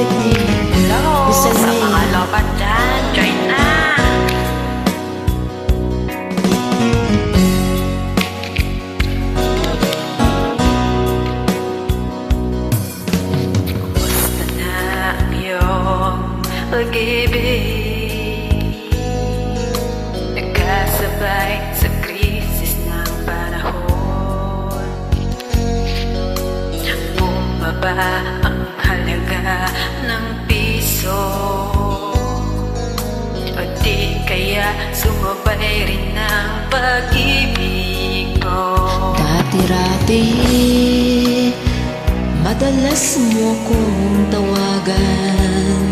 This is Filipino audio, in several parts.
with me. Hello, Listen sa me. mga lobat dyan, join na. Kumusta na ang iyong pag-ibig? Nagkasabay sa krisis ng panahon. Bumaba ang halaga ng piso, o di kaya sumabay rin ang pag-ibig mo. Dati-rati, madalas mo kong tawagan,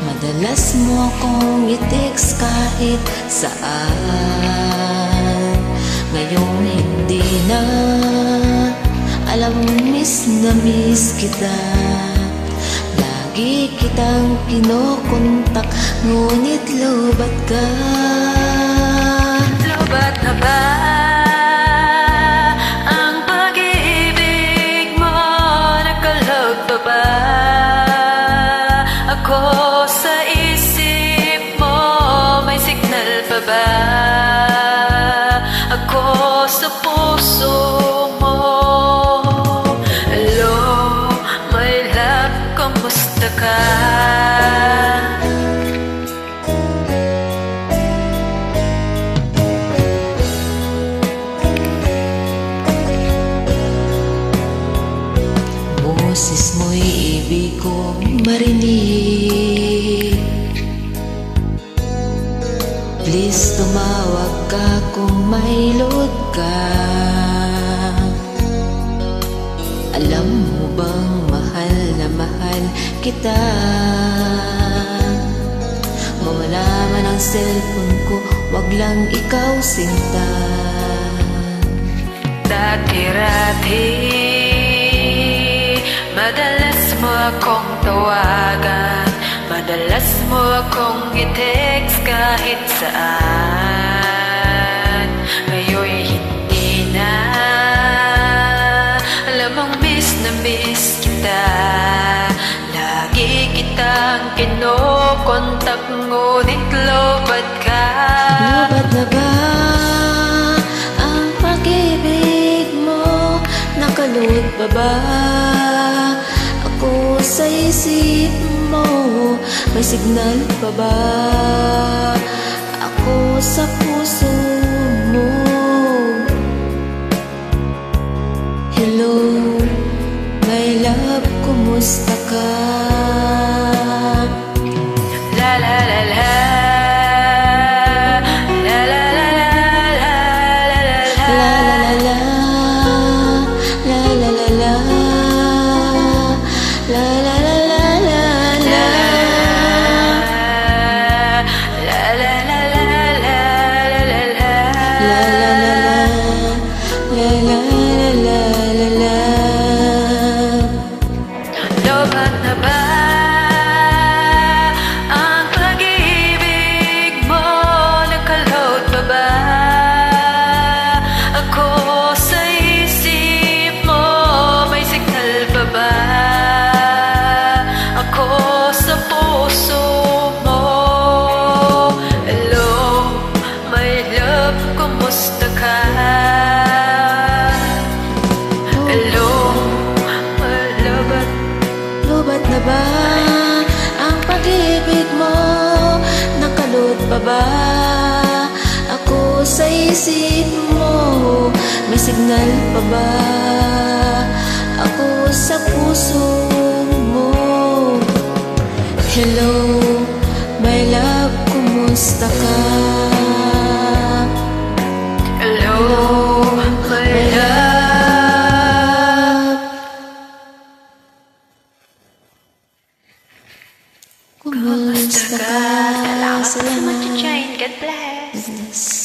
madalas mo kong i-text kahit saan. Ngayon hindi na, alam mo miss na miss kita. Lagi kitang kinokontak, ngunit lobat ka. Lobat na ba ang pag-ibig mo? Nakalog pa ba ako sa isip mo? May signal pa ba ako sa puso mo? Hello, my love, kamusta ka? Boses mo'y ibig kong marinig. Please tumawag ka kung may load ka. Alam mo bang mahal na mahal kita? Mawala man ang cellphone ko, wag lang ikaw sinta. Dati-rati, madalas mo akong tawagan, madalas mo akong i-text kahit saan. Ngayon hindi na, alam mong miss na miss kita. Lagi kitang kinokontak, ngunit lobat ka. Lobat na ba ang pag-ibig mo? Nakalood pa ba ako sa isip mo? May signal pa ba ako sa puso mo? Hello, my love, kumusta ka? La la la la, la la la la, la la la La la la la, la la la la, la la la la, lobat na ba ang pag-ibig mo? Nakaload pa ba ako sa isip mo? May signal pa ba ako sa puso mo? Hello, my love, kumusta ka? Hello, my lobat. Lobat na ba ang pag-ibig mo? Nakalood pa ba ako sa isip mo? May signal pa ba ako sa puso mo? Hello, my love, kumusta ka? Hello, my love. Kumusta ka? Salamat sa Salamat. mag-join. God bless.